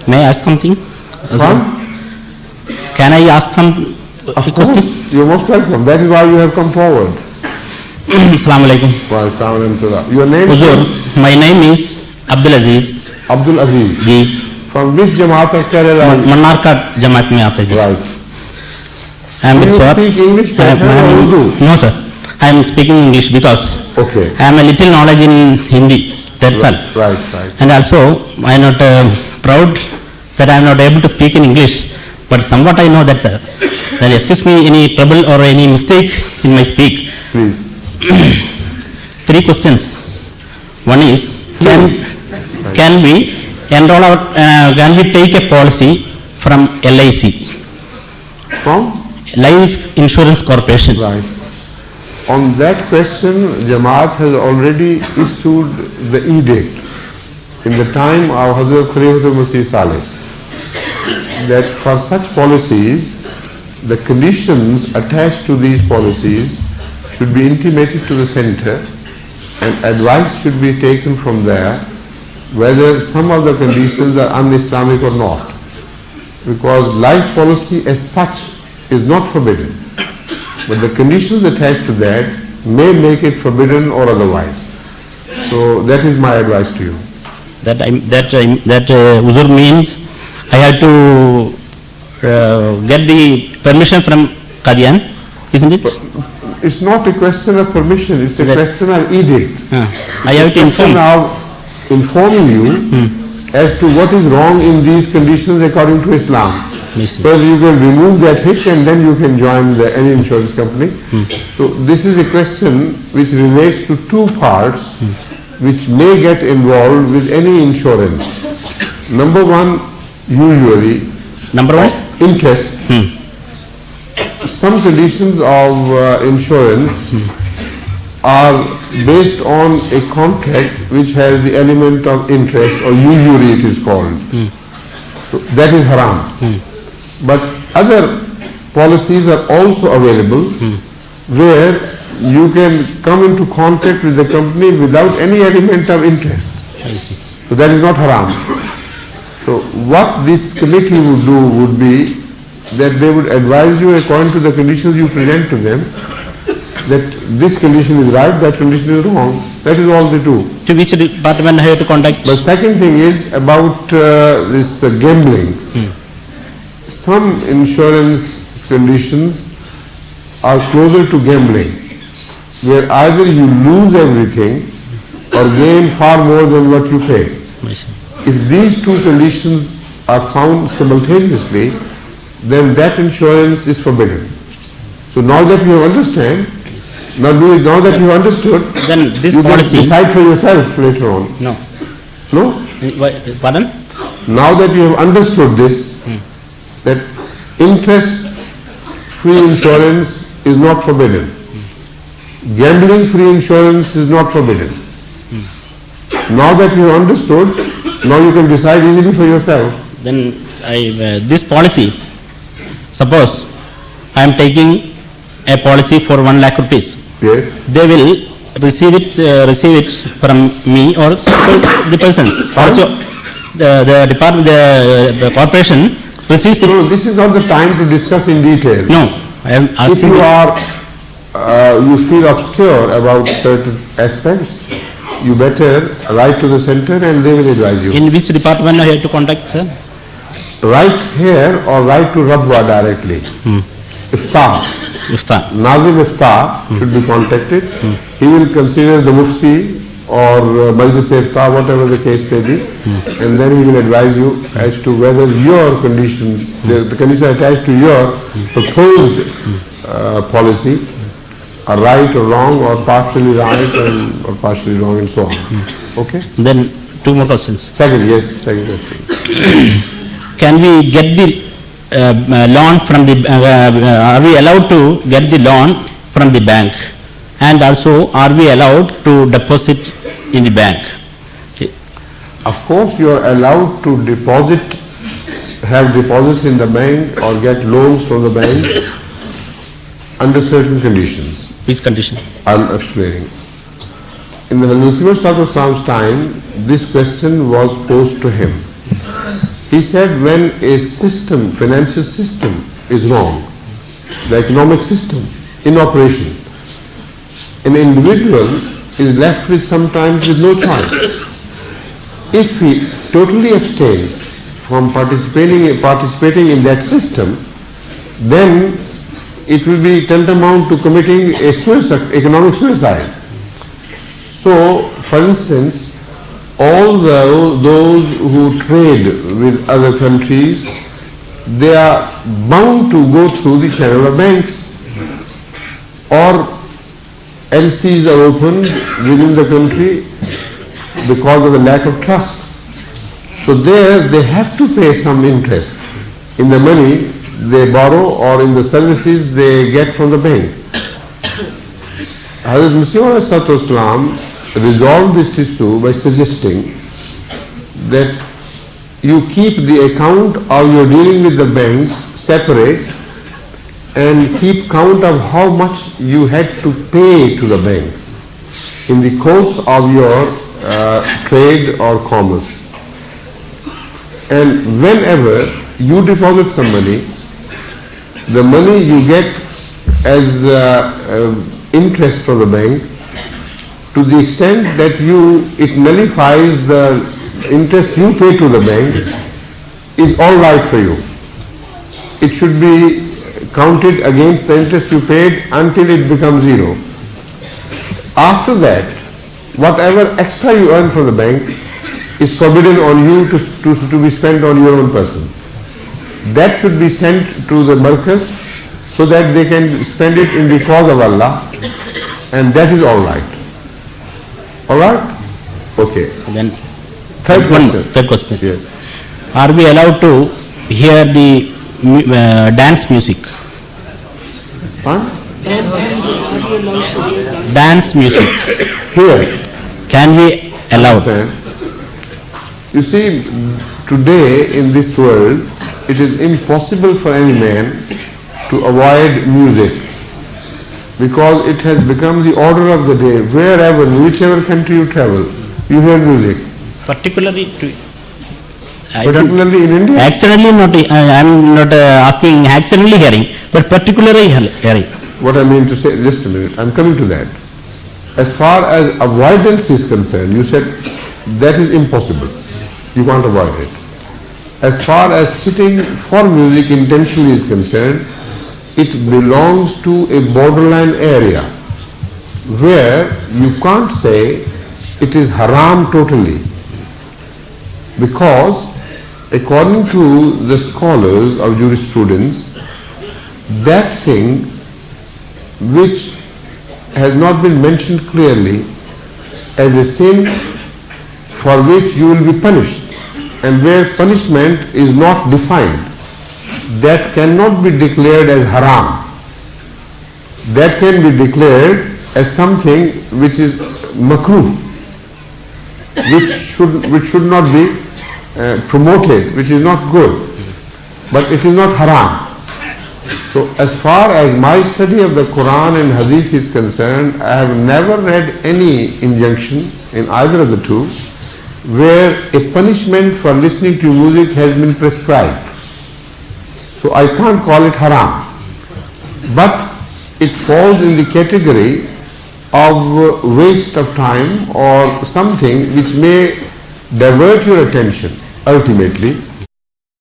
May I ask something? Can I ask some question? You're most welcome. That is why you have come forward. Assalamu alaikum. Your name? Huzur, my name is Abdul Aziz. Abdul Aziz. Ji. From which Jamaat of Kerala? Mannarkad Jamaat में आते हैं. Right. I am Do you speak English better or Urdu? No sir. I am speaking English because okay. I am a little knowledge in Hindi. That's all. Right. And also I am not proud that I am not able to speak in English, but somewhat I know that, sir. Then excuse me any trouble or any mistake in my speak. Please. 3 questions. One is, can we enroll our, can we take a policy from LIC? From? Life Insurance Corporation. Right. On that question, Jamaat has already issued the edict in the time of Hazrat Khalifatul Masih Salis that for such policies, the conditions attached to these policies should be intimated to the center and advice should be taken from there whether some of the conditions are un-Islamic or not. Because life policy as such is not forbidden, but the conditions attached to that may make it forbidden or otherwise. So that is my advice to you. That Huzur means I have to get the permission from Qadian, isn't it? It's not a question of permission, it's a question of edict. I have to informing you as to what is wrong in these conditions according to Islam. So you can remove that hitch and then you can join any insurance company. So this is a question which relates to 2 parts which may get involved with any insurance. Number 1, usually, interest. Some conditions of insurance are based on a contract which has the element of interest, or usury it is called. So that is haram. But other policies are also available where you can come into contact with the company without any element of interest. I see. So that is not haram. So what this committee would do would be that they would advise you according to the conditions you present to them, that this condition is right, that condition is wrong. That is all they do. To which department I have to contact? The second thing is about this gambling. Some insurance conditions are closer to gambling, where either you lose everything or gain far more than what you pay. If these 2 conditions are found simultaneously, then that insurance is forbidden. So now that you understand, now that you understood, then this you policy can decide for yourself later on. No. Pardon? Now that you have understood this, that interest-free insurance is not forbidden. Gambling-free insurance is not forbidden. Now that you have understood, now you can decide easily for yourself. Then this policy, suppose I am taking a policy for 1 lakh rupees. Yes. They will receive it from me or the persons. Also, the department, the corporation receives it. No, this is not the time to discuss in detail. No, I am asking. If you feel obscure about certain aspects, you better write to the center and they will advise you. In which department I have to contact, sir? Write here or write to Rabwa directly. Iftar. Nazim Iftar should be contacted. He will consider the Mufti or Majlis Iftar, whatever the case may be, and then he will advise you as to whether your conditions, the conditions attached to your proposed policy are right or wrong, or partially right or partially wrong, and so on. Okay? Then 2 more questions. Second question. Can we get the loan from the, are we allowed to get the loan from the bank? And also, are we allowed to deposit in the bank? Of course, you are allowed to have deposits in the bank or get loans from the bank under certain conditions. Which condition? I am explaining. In the Hazrat Islam's time, this question was posed to him. He said when a system, financial system is wrong, the economic system in operation, an individual is left with sometimes with no choice. If he totally abstains from participating in that system, then it will be tantamount to committing a suicide, economic suicide. So, for instance, all those who trade with other countries, they are bound to go through the channel of banks, or LCs are opened within the country because of the lack of trust. So there they have to pay some interest in the money they borrow or in the services they get from the bank. Hazrat Masih Islam resolved this issue by suggesting that you keep the account or you're dealing with the banks separate and keep count of how much you had to pay to the bank in the course of your trade or commerce. And whenever you deposit some money, the money you get as interest from the bank, to the extent that it nullifies the interest you pay to the bank, is all right for you. It should be counted against the interest you paid until it becomes zero. After that, whatever extra you earn from the bank is forbidden on you to be spent on your own person. That should be sent to the markaz so that they can spend it in the cause of Allah, and that is all right. All right? Okay. Then Third question. Yes. Are we allowed to hear the dance music? Huh? Dance music. Here. Can we allow? Understand? You see, today in this world, it is impossible for any man to avoid music, because it has become the order of the day. Wherever, whichever country you travel, you hear music. Particularly in India? Accidentally not, I am not asking accidentally hearing, but particularly hearing. What I mean to say, just a minute, I am coming to that. As far as avoidance is concerned, you said that is impossible. You can't avoid it. As far as sitting for music intentionally is concerned, it belongs to a borderline area where you can't say it is haram totally, because according to the scholars of jurisprudence, that thing which has not been mentioned clearly as a sin for which you will be punished, and where punishment is not defined, that cannot be declared as haram. That can be declared as something which is makruh, which should not be promoted, which is not good, but it is not haram. So as far as my study of the Quran and Hadith is concerned, I have never read any injunction in either of the two where a punishment for listening to music has been prescribed. So I can't call it haram, but it falls in the category of waste of time or something which may divert your attention ultimately